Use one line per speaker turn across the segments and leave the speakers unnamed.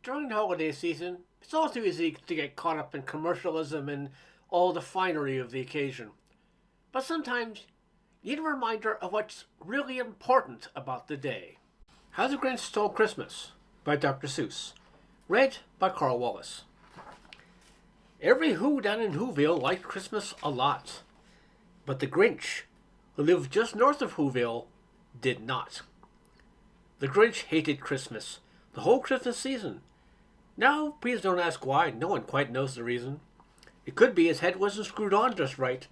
During the holiday season, it's all too easy to get caught up in commercialism and all the finery of the occasion. But sometimes you need a reminder of what's really important about the day. How the Grinch Stole Christmas by Dr. Seuss. Read by Karl Wallace. Every Who down in Whoville liked Christmas a lot. But the Grinch, who lived just north of Whoville, did not. The Grinch hated Christmas, the whole Christmas season. Now, please don't ask why. No one quite knows the reason. It could be his head wasn't screwed on just right.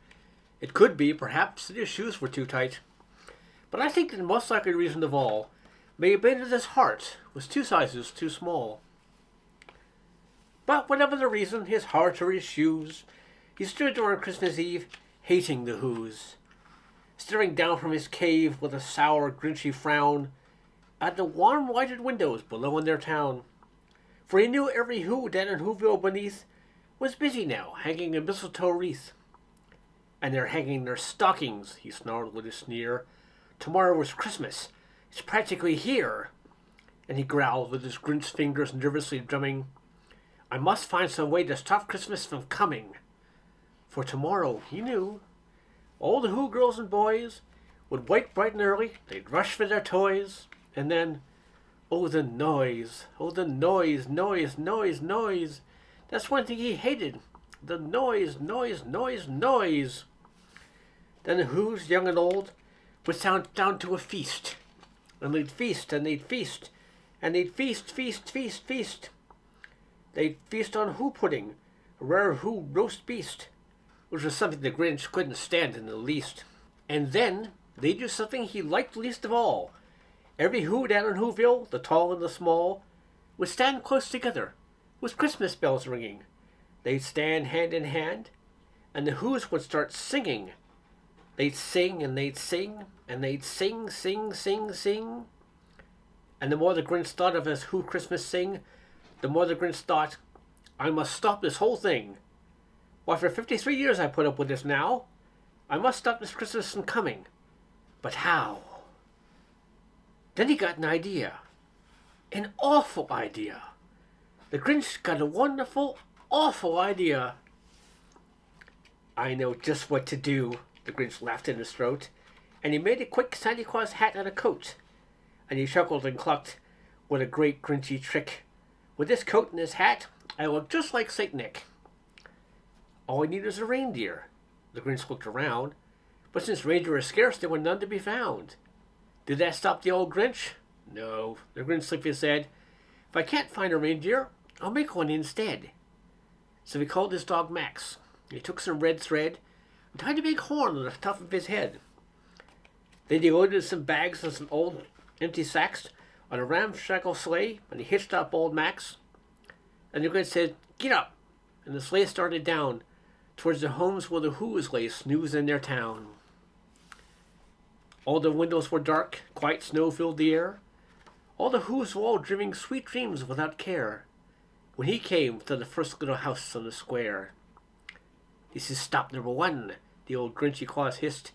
It could be, perhaps, that his shoes were too tight. But I think the most likely reason of all may have been that his heart was 2 sizes too small. But whatever the reason, his heart or his shoes, he stood there on Christmas Eve, hating the Whos, staring down from his cave with a sour, grinchy frown at the warm lighted windows below in their town. For he knew every Who down in Whoville beneath was busy now, hanging a mistletoe wreath. And they're hanging their stockings, he snarled with a sneer. Tomorrow is Christmas. It's practically here. And he growled with his Grinch fingers nervously drumming. I must find some way to stop Christmas from coming. For tomorrow, he knew, all the Who girls and boys would wake bright and early, they'd rush for their toys, and then, oh the noise, noise. That's one thing he hated, the noise. Then the Who's, young and old, would sound down to a feast, and they'd feast, and they'd feast, and they'd feast. They'd feast on Who pudding, a rare Who roast beast, which was something the Grinch couldn't stand in the least. And then they'd do something he liked least of all. Every Who down in Whoville, the tall and the small, would stand close together, with Christmas bells ringing. They'd stand hand in hand, and the Whos would start singing. They'd sing, and they'd sing, and they'd sing. And the more the Grinch thought of his Who Christmas sing, the more the Grinch thought, I must stop this whole thing. Why, for 53 years I put up with this now. I must stop this Christmas from coming. But how? Then he got an idea. An awful idea. The Grinch got a wonderful, awful idea. I know just what to do, the Grinch laughed in his throat, and he made a quick Santa Claus hat and a coat. And he chuckled and clucked, what a great Grinchy trick. With this coat and this hat, I look just like Saint Nick. All I need is a reindeer. The Grinch looked around, but since reindeer were scarce, there were none to be found. Did that stop the old Grinch? No, the Grinch simply said, if I can't find a reindeer, I'll make one instead. So he called his dog Max. He took some red thread and tied a big horn on the top of his head. Then he loaded some bags and some old empty sacks on a ramshackle sleigh, and he hitched up old Max. And the Grinch said, get up! And the sleigh started down towards the homes where the Whos lay snooze in their town. All the windows were dark, quiet snow filled the air. All the Whos were all dreaming sweet dreams without care, when he came to the first little house on the square. This is stop number 1, the old Grinchy Claus hissed,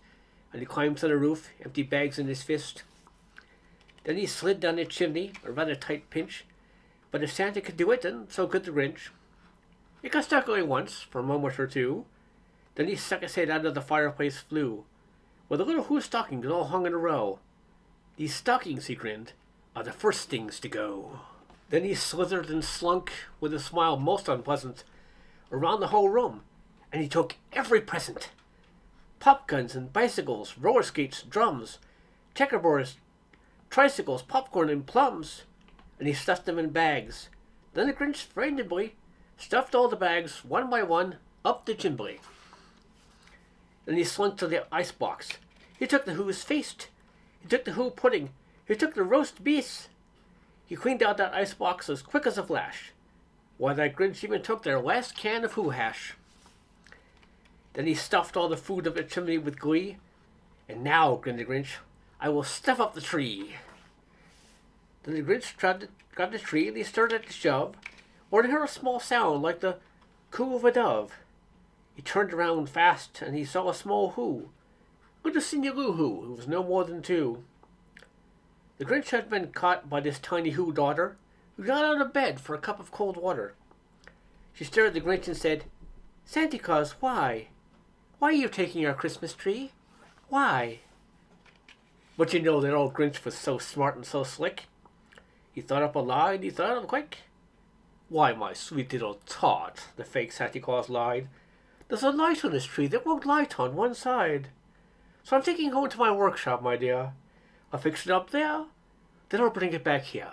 and he climbed to the roof, empty bags in his fist. Then he slid down the chimney, a rather tight pinch, but if Santa could do it, then so could the Grinch. It got stuck only once, for a moment or two. Then he stuck his head out of the fireplace flue, where the little Who stockings all hung in a row. These stockings, he grinned, are the first things to go. Then he slithered and slunk, with a smile most unpleasant, around the whole room, and he took every present. Pop guns and bicycles, roller skates, drums, checkerboards, tricycles, popcorn, and plums, and he stuffed them in bags. Then the Grinch very nimbly stuffed all the bags, one by one, up the chimbley. Then he slunk to the icebox. He took the Who's feast. He took the Who pudding. He took the roast beef. He cleaned out that icebox as quick as a flash. Why, that Grinch even took their last can of Who hash. Then he stuffed all the food up the chimney with glee. And now, grinned the Grinch, I will stuff up the tree. Then the Grinch got the tree, and he stirred at the shove, or he heard a small sound like the coo of a dove. He turned around fast, and he saw a small Who, little Senior Lou who was no more than 2. The Grinch had been caught by this tiny Who daughter, He got out of bed for a cup of cold water. She stared at the Grinch and said, "Santa Claus, why? Why are you taking our Christmas tree? Why?" But you know that old Grinch was so smart and so slick. He thought up a lie and he thought of it quick. "Why, my sweet little tot," the fake Santa Claus lied, "there's a light on this tree that won't light on one side. So I'm taking it home to my workshop, my dear. I'll fix it up there, then I'll bring it back here."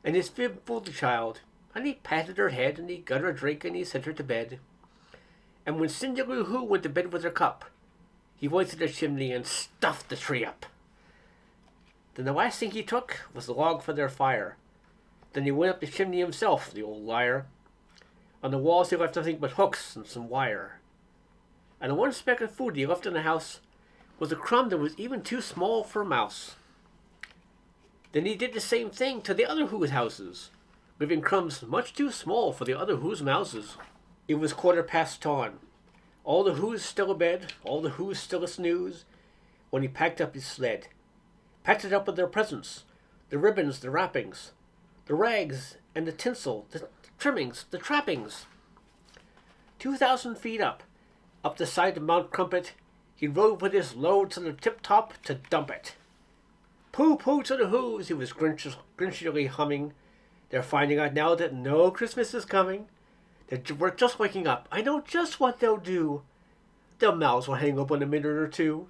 And his fib fooled the child, and he patted her head, and he got her a drink, and he sent her to bed. And when Cindy Lou Who went to bed with her cup, he went to the chimney and stuffed the tree up. Then the last thing he took was the log for their fire. Then he went up the chimney himself, the old liar. On the walls he left nothing but hooks and some wire. And the one speck of food he left in the house was a crumb that was even too small for a mouse. Then he did the same thing to the other Who's houses, leaving crumbs much too small for the other Who's mouses. It was dawn. All the Who's still abed, all the Who's still a snooze, when he packed up his sled. Packed it up with their presents, the ribbons, the wrappings, the rags and the tinsel, the trimmings, the trappings. 2,000 feet up the side of Mount Crumpet, he rode with his load to the tip-top to dump it. Pooh-pooh to the Who's, he was grinchily humming. They're finding out now that no Christmas is coming. We're just waking up. I know just what they'll do. Their mouths will hang open a minute or two.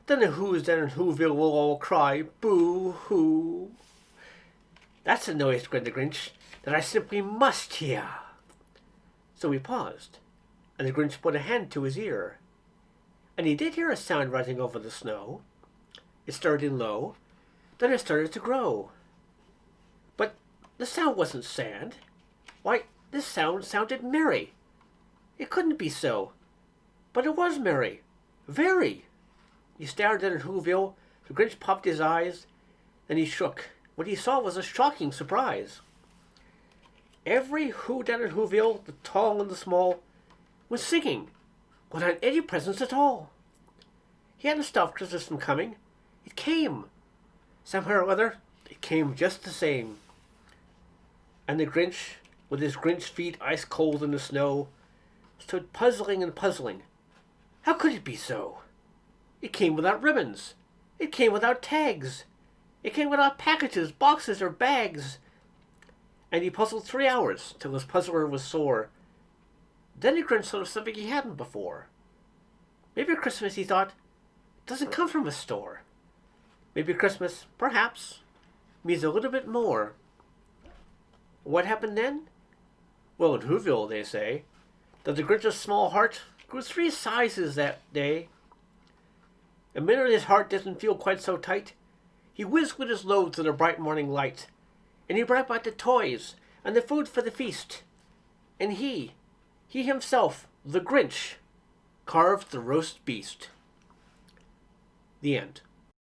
Then the Who's down in Whoville will all cry, boo-hoo. That's a noise, grinned the Grinch, that I simply must hear. So he paused, and the Grinch put a hand to his ear. And he did hear a sound rising over the snow. It started in low, then it started to grow. But the sound wasn't sand. Why, this sound sounded merry. It couldn't be so. But it was merry. Very. He stared at Whoville. The Grinch popped his eyes. Then he shook. What he saw was a shocking surprise. Every Who down in Whoville, the tall and the small, was singing without any presents at all. He hadn't stopped Christmas from coming. It came. Somehow or other, it came just the same. And the Grinch, with his Grinch feet ice cold in the snow, stood puzzling and puzzling. How could it be so? It came without ribbons. It came without tags. It came without packages, boxes, or bags. And he puzzled 3 hours till his puzzler was sore. Then the Grinch thought of something he hadn't before. Maybe Christmas, he thought, doesn't come from a store. Maybe Christmas, perhaps, means a little bit more. What happened then? Well, in Whoville, they say, that the Grinch's small heart grew 3 sizes that day. A minute his heart didn't feel quite so tight, he whizzed with his load through the bright morning light, and he brought back the toys and the food for the feast. And he himself, the Grinch, carved the roast beast. The end.